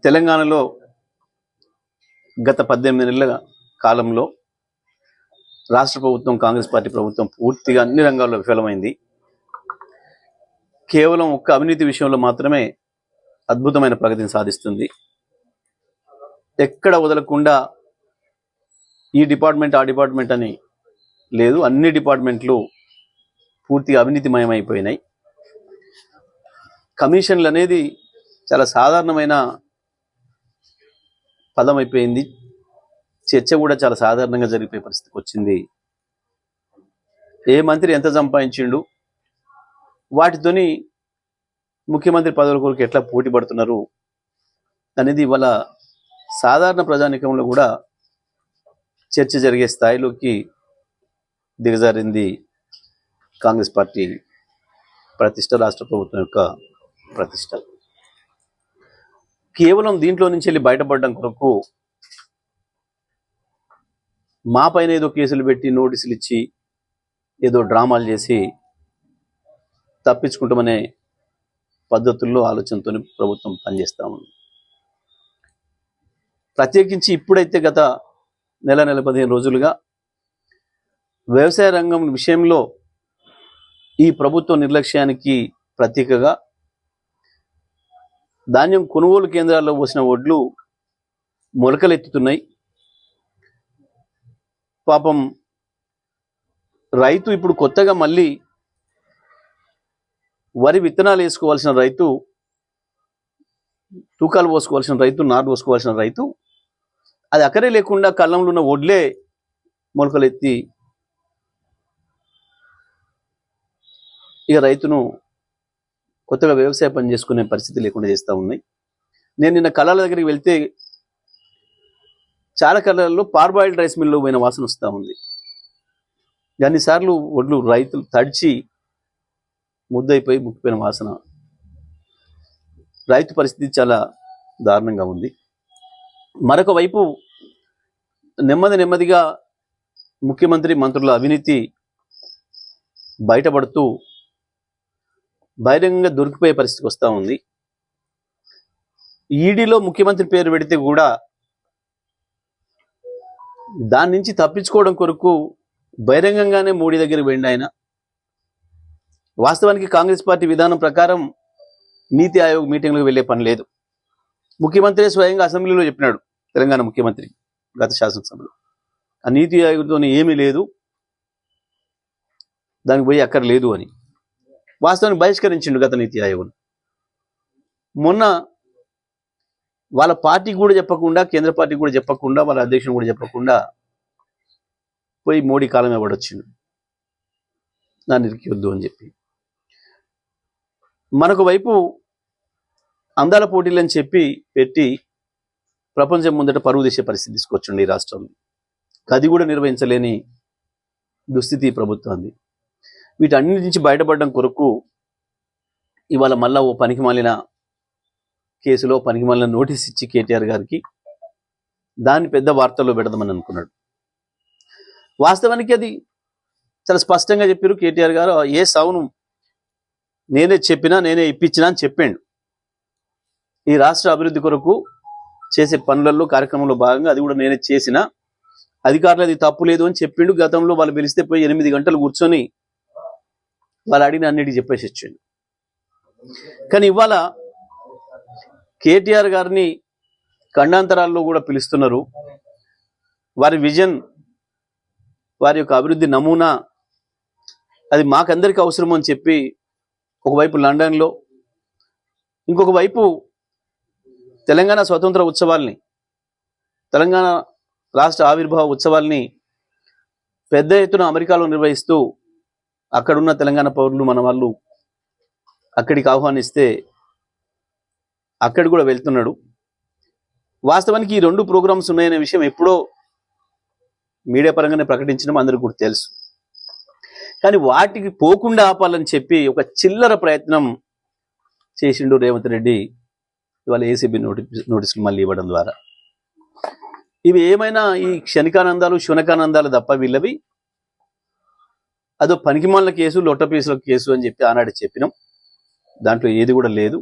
తెలంగాణలో గత 18 నెలల కాలంలో రాష్ట్ర ప్రభుత్వం, కాంగ్రెస్ పార్టీ ప్రభుత్వం పూర్తిగా అన్ని రంగాల్లో విఫలమైంది. కేవలం ఒక్క అవినీతి విషయంలో మాత్రమే అద్భుతమైన ప్రగతిని సాధిస్తుంది. ఎక్కడ వదలకుండా ఈ డిపార్ట్మెంట్ ఆ డిపార్ట్మెంట్ అని లేదు, అన్ని డిపార్ట్మెంట్లు పూర్తిగా అవినీతిమయమైపోయినాయి. కమిషన్లు అనేది చాలా సాధారణమైన పదం అయిపోయింది. చర్చ కూడా చాలా సాధారణంగా జరిగిపోయే పరిస్థితికి వచ్చింది. ఏ మంత్రి ఎంత సంపాదించిండు, వాటితోని ముఖ్యమంత్రి పదవుల కొరకు ఎట్లా పోటీ పడుతున్నారు అనేది ఇవాళ సాధారణ ప్రజానికంలో కూడా చర్చ జరిగే స్థాయిలోకి దిగజారింది కాంగ్రెస్ పార్టీ ప్రతిష్ట, రాష్ట్ర ప్రభుత్వం యొక్క ప్రతిష్ట. కేవలం దీంట్లో నుంచి వెళ్ళి బయటపడడం కొరకు మా పైన ఏదో కేసులు పెట్టి నోటీసులు ఇచ్చి ఏదో డ్రామాలు చేసి తప్పించుకుంటామనే పద్ధతుల్లో ఆలోచనతో ప్రభుత్వం పనిచేస్తూ ఉంది. ప్రత్యేకించి ఇప్పుడైతే గత నెల 15 రోజులుగా వ్యవసాయ రంగం విషయంలో ఈ ప్రభుత్వ నిర్లక్ష్యానికి ప్రతీకగా ధాన్యం కొనుగోలు కేంద్రాల్లో పోసిన వడ్లు మొలకలెత్తుతున్నాయి. పాపం రైతు ఇప్పుడు కొత్తగా మళ్ళీ వరి విత్తనాలు వేసుకోవాల్సిన రైతు, తూకాలు పోసుకోవాల్సిన రైతు, నాటు పోసుకోవాల్సిన రైతు అది అక్కడే లేకుండా కళ్ళంలో ఉన్న వడ్లే మొలకలెత్తి ఇక రైతును కొత్తగా వ్యవసాయ పని చేసుకునే పరిస్థితి లేకుండా చేస్తూ ఉన్నాయి. నేను నిన్న కళాల దగ్గరికి వెళ్తే చాలా కళల్లో పార్బాయిల్డ్ రైస్ మిల్లో పోయిన వాసన వస్తూ ఉంది. అన్నిసార్లు వడ్లు రైతులు తడిచి ముద్దయిపోయి ముక్కిపోయిన వాసన. రైతు పరిస్థితి చాలా దారుణంగా ఉంది. మరొక వైపు నెమ్మదిగా ముఖ్యమంత్రి మంత్రుల అవినీతి బయటపడుతూ బహిరంగంగా దొరికిపోయే పరిస్థితికి వస్తూ ఉంది. ఈడీలో ముఖ్యమంత్రి పేరు పెడితే కూడా దాని నుంచి తప్పించుకోవడం కొరకు బహిరంగంగానే మోడీ దగ్గరికి వెళ్ళి ఆయన. వాస్తవానికి కాంగ్రెస్ పార్టీ విధానం ప్రకారం నీతి ఆయోగ్ మీటింగ్లకు వెళ్ళే పని లేదు. ముఖ్యమంత్రి స్వయంగా అసెంబ్లీలో చెప్పినాడు, తెలంగాణ ముఖ్యమంత్రి గత శాసనసభలో, ఆ నీతి ఆయోగ్తో ఏమీ లేదు, దానికి పోయి అక్కడ లేదు అని వాస్తవానికి బహిష్కరించిండు గత నీతి ఆయోగ్. మొన్న వాళ్ళ పార్టీకి కూడా చెప్పకుండా, కేంద్ర పార్టీకి కూడా చెప్పకుండా, వాళ్ళ అధ్యక్షుని కూడా చెప్పకుండా పోయి మోడీ కాలం ఇవ్వడొచ్చిండు దాన్ని ఇరికివద్దు అని చెప్పి. మరొక వైపు అందాల పోటీలని చెప్పి పెట్టి ప్రపంచం ముందట పరువు తీసే పరిస్థితి తీసుకొచ్చిండు ఈ రాష్ట్రంలో. అది కూడా నిర్వహించలేని దుస్థితి ప్రభుత్వాన్ని. వీటన్నిటి నుంచి బయటపడడం కొరకు ఇవాళ మళ్ళా ఓ పనికిమాలిన కేసులో పనికిమాలిన నోటీస్ ఇచ్చి కేటీఆర్ గారికి దాన్ని పెద్ద వార్తల్లో పెడదామని అనుకున్నాడు. వాస్తవానికి అది చాలా స్పష్టంగా చెప్పారు కేటీఆర్ గారు. ఏ సౌను నేనే చెప్పినా, నేనే ఇప్పించినా అని చెప్పాడు. ఈ రాష్ట్ర అభివృద్ధి కొరకు చేసే పనులలో కార్యక్రమంలో భాగంగా అది కూడా నేనే చేసిన, అధికారులు అది తప్పు లేదు అని చెప్పిండు. గతంలో వాళ్ళు పిలిస్తే పోయి 8 గంటలు కూర్చొని వాళ్ళు అడిగిన అన్నిటికీ చెప్పేసి వచ్చాడు. కానీ ఇవాళ కేటీఆర్ గారిని ఖండాంతరాల్లో కూడా పిలుస్తున్నారు. వారి విజన్, వారి యొక్క అభివృద్ధి నమూనా అది మాకందరికీ అవసరం అని చెప్పి ఒకవైపు లండన్లో, ఇంకొక వైపు తెలంగాణ స్వతంత్ర ఉత్సవాల్ని, తెలంగాణ రాష్ట్ర ఆవిర్భావ ఉత్సవాల్ని పెద్ద ఎత్తున అమెరికాలో నిర్వహిస్తూ అక్కడున్న తెలంగాణ పౌరులు మన వాళ్ళు అక్కడికి ఆహ్వానిస్తే అక్కడికి కూడా వెళ్తున్నాడు. వాస్తవానికి ఈ 2 ప్రోగ్రామ్స్ ఉన్నాయనే విషయం ఎప్పుడో మీడియా పరంగానే ప్రకటించడం అందరికీ కూడా తెలుసు. కానీ వాటికి పోకుండా ఆపాలని చెప్పి ఒక చిల్లర ప్రయత్నం చేసిండు రేవంత్ రెడ్డి ఇవాళ ఏసీబీ నోటీసులు మళ్ళీ ఇవ్వడం ద్వారా. ఇవి ఏమైనా ఈ క్షణికానందాలు, శునకానందాలు తప్ప వీళ్ళవి అదో పనికిమాలిన కేసు, లొట్టపీసుల కేసు అని చెప్పి ఆనాడు చెప్పినాం. దాంట్లో ఏది కూడా లేదు.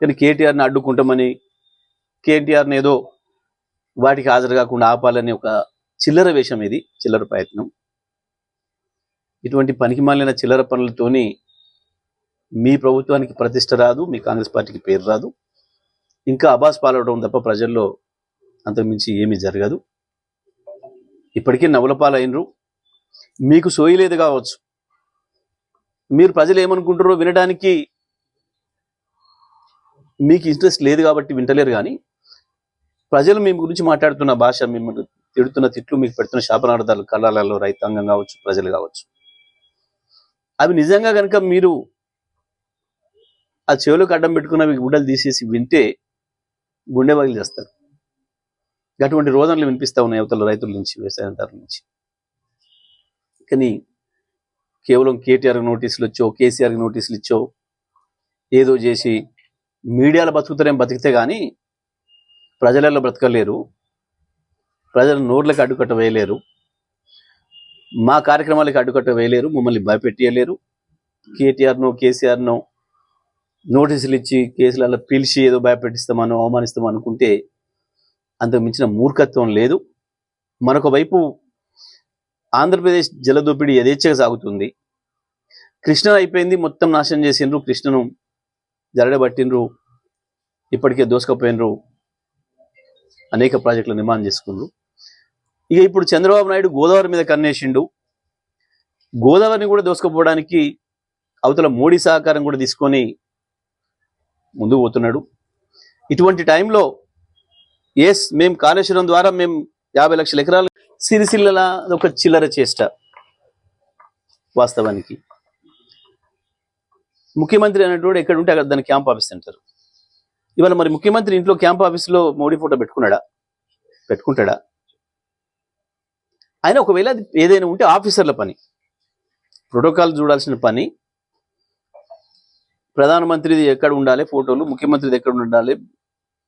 కానీ కేటీఆర్ని అడ్డుకుంటామని కేటీఆర్ని ఏదో వాటికి హాజరు కాకుండా ఆపాలని ఒక చిల్లర వేషం, ఇది చిల్లర ప్రయత్నం. ఇటువంటి పనికి మాలిన చిల్లర పనులతోని మీ ప్రభుత్వానికి ప్రతిష్ట రాదు, మీ కాంగ్రెస్ పార్టీకి పేరు రాదు, ఇంకా అబాస్ పాలవడం తప్ప ప్రజల్లో అంతకుమించి ఏమీ జరగదు. ఇప్పటికీ నవ్వులపాలైనరు, మీకు సోయలేదు కావచ్చు, మీరు ప్రజలు ఏమనుకుంటారో వినడానికి మీకు ఇంట్రెస్ట్ లేదు కాబట్టి వింటలేరు. కానీ ప్రజలు మీ గురించి మాట్లాడుతున్న భాష, మిమ్మల్ని తిడుతున్న తిట్లు, మీకు పెడుతున్న శాపనార్థాలు కళ్ళాలలో రైతాంగం కావచ్చు, ప్రజలు కావచ్చు, అవి నిజంగా కనుక మీరు ఆ చెవులకు అడ్డం పెట్టుకున్న గుడ్డలు తీసేసి వింటే గుండె బగిలి చేస్తారు. అటువంటి రోదనలు వినిపిస్తూ ఉన్నాయి అవతల రైతుల నుంచి, వ్యవసాయదారుల నుంచి. కానీ కేవలం కేటీఆర్ నోటీసులు ఇచ్చో, కేసీఆర్కి నోటీసులు ఇచ్చో, ఏదో చేసి మీడియాలో బతుకుతారేం బతికితే కానీ ప్రజలలో బ్రతకలేరు, ప్రజల నోట్లకు అడ్డుకట్ట వేయలేరు, మా కార్యక్రమాలకు అడ్డుకట్ట వేయలేరు, మమ్మల్ని భయపెట్టలేరు. కేటీఆర్నో కేసీఆర్నో నోటీసులు ఇచ్చి కేసులలో పిలిచి ఏదో భయపెట్టిస్తామనో అవమానిస్తామో అనుకుంటే అంతకు మించిన మూర్ఖత్వం లేదు. మరొక వైపు ఆంధ్రప్రదేశ్ జలదోపిడీ యథేచ్ఛగా సాగుతుంది. కృష్ణ అయిపోయింది, మొత్తం నాశనం చేసిండ్రు, కృష్ణను జరడబట్టిండ్రు, ఇప్పటికే దోసుకపోయినరు, అనేక ప్రాజెక్టులు నిర్మాణం చేసుకుండ్రు. ఇక ఇప్పుడు చంద్రబాబు నాయుడు గోదావరి మీద కన్నేసిండు. గోదావరిని కూడా దోసుకుపోవడానికి అవతల మోడీ సహకారం కూడా తీసుకొని ముందుకు పోతున్నాడు. ఇటువంటి టైంలో మేము కాళేశ్వరం ద్వారా మేము 50 లక్షల ఎకరాలు, సిరిసిల్ల ఒక చిల్లర చేష్ట. వాస్తవానికి ముఖ్యమంత్రి అనేటువంటి ఎక్కడ ఉంటే అక్కడ దాన్ని క్యాంప్ ఆఫీస్ అంటారు. ఇవాళ మరి ముఖ్యమంత్రి ఇంట్లో క్యాంప్ ఆఫీస్లో మోడీ ఫోటో పెట్టుకుంటాడా? ఆయన ఒకవేళ అది ఏదైనా ఉంటే ఆఫీసర్ల పని, ప్రోటోకాల్ చూడాల్సిన పని, ప్రధానమంత్రిది ఎక్కడ ఉండాలి ఫోటోలు, ముఖ్యమంత్రిది ఎక్కడ ఉండాలి,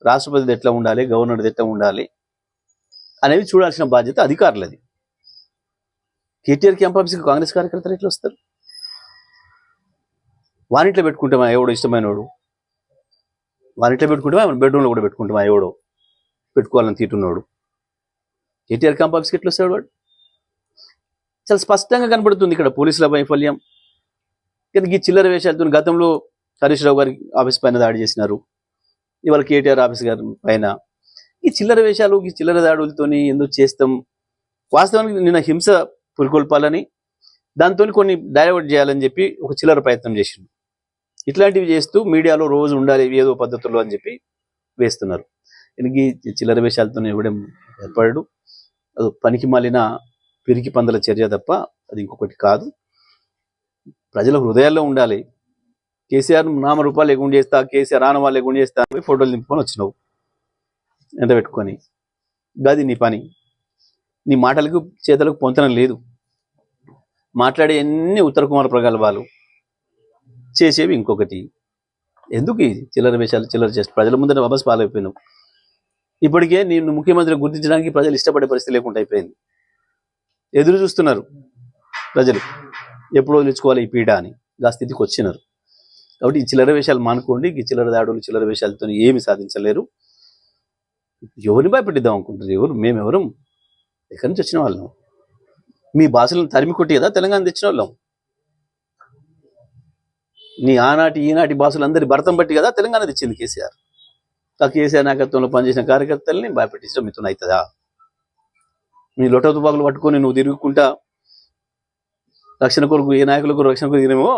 రాష్ట్రపతిది ఎట్లా ఉండాలి, గవర్నర్ది ఎట్లా ఉండాలి అనేవి చూడాల్సిన బాధ్యత అధికారులది. కేటీఆర్ క్యాంప్ ఆఫీస్కి కాంగ్రెస్ కార్యకర్తలు ఎట్లా వస్తారు? వానిట్లో పెట్టుకుంటామా ఎవడో ఇష్టమైన వాడు, వానిట్లో పెట్టుకుంటామా, బెడ్రూమ్లో కూడా పెట్టుకుంటామా ఎవడో పెట్టుకోవాలని తీటున్నాడు. కేటీఆర్ క్యాంప్ ఆఫీస్కి ఎట్లా వస్తాడు వాడు? చాలా స్పష్టంగా కనబడుతుంది ఇక్కడ పోలీసుల వైఫల్యం. కానీ ఈ చిల్లర వేషాలతో గతంలో హరీష్ రావు గారి ఆఫీస్ పైన దాడి చేసినారు, ఇవాళ కేటీఆర్ ఆఫీస్ గారి పైన. ఈ చిల్లర వేషాలు, ఈ చిల్లర దాడులతోని ఎందుకు చేస్తాం? వాస్తవానికి నిన్న హింస పురికొల్పాలని, దాంతో కొన్ని డైవర్ట్ చేయాలని చెప్పి ఒక చిల్లర ప్రయత్నం చేసిండు. ఇట్లాంటివి చేస్తూ మీడియాలో రోజు ఉండాలి ఏదో పద్ధతుల్లో అని చెప్పి వేస్తున్నారు. ఈ చిల్లర వేషాలతో ఇవ్వడం ఏర్పడడు. అది పనికి మాలిన పిరికి పందల చర్య తప్ప అది ఇంకొకటి కాదు. ప్రజల హృదయాల్లో ఉండాలి. కేసీఆర్ నామరూపాలు ఎగుండి చేస్తా, కేసీఆర్ ఆనవాళ్ళు ఎగుండి చేస్తా అని ఫోటోలు నింపుకొని వచ్చినావు ఎంత పెట్టుకొని. గది నీ పని. నీ మాటలకు చేతలకు పొంతనం లేదు. మాట్లాడే ఎన్ని ఉత్తర కుమార ప్రగల్భాలు, చేసేవి ఇంకొకటి. ఎందుకు ఈ చిల్లర వేషాలు, చిల్లర చేసి ప్రజల ముందర వాపస్ పాలైపోయినావు. ఇప్పటికే నేను ముఖ్యమంత్రి గుర్తించడానికి ప్రజలు ఇష్టపడే పరిస్థితి లేకుండా అయిపోయింది. ఎదురు చూస్తున్నారు ప్రజలు, ఎప్పుడు వదిలించుకోవాలి ఈ పీడ అని. ఆ స్థితికి వచ్చినారు. కాబట్టి ఈ చిల్లర వేషాలు మానుకోండి. ఈ చిల్లర దాడులు, చిల్లర వేషాలతో ఏమి సాధించలేరు. ఎవరిని భయపెట్టిద్దాం అనుకుంటారు? మేమెవరం? ఎక్కడి నుంచి వచ్చిన వాళ్ళం? మీ భాషలను తరిమి కొట్టి కదా తెలంగాణ తెచ్చిన వాళ్ళం. నీ ఆనాటి ఈనాటి భాషలు అందరి భరతం బట్టి కదా తెలంగాణ తెచ్చింది కేసీఆర్. ఆ కేసీఆర్ నాయకత్వంలో పనిచేసిన కార్యకర్తల్ని భయపెట్టించడం మిత్రులు అవుతుందా? నీ లొట తుపాకులు పట్టుకొని నువ్వు తిరుగుకుంటా రక్షణ కొరకు, ఏ నాయకులకు రక్షణ కొరకు తిరిగినేమో,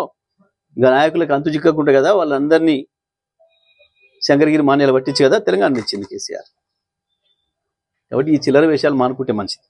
ఇంకా నాయకులకు అంతు చిక్కకుంటా కదా వాళ్ళందరినీ శంకరగిరి మాన్యాలు పట్టించి కదా తెలంగాణ తెచ్చింది కేసీఆర్. కాబట్టి ఈ చిల్లర వేషాలు మానుకుంటే మంచిది.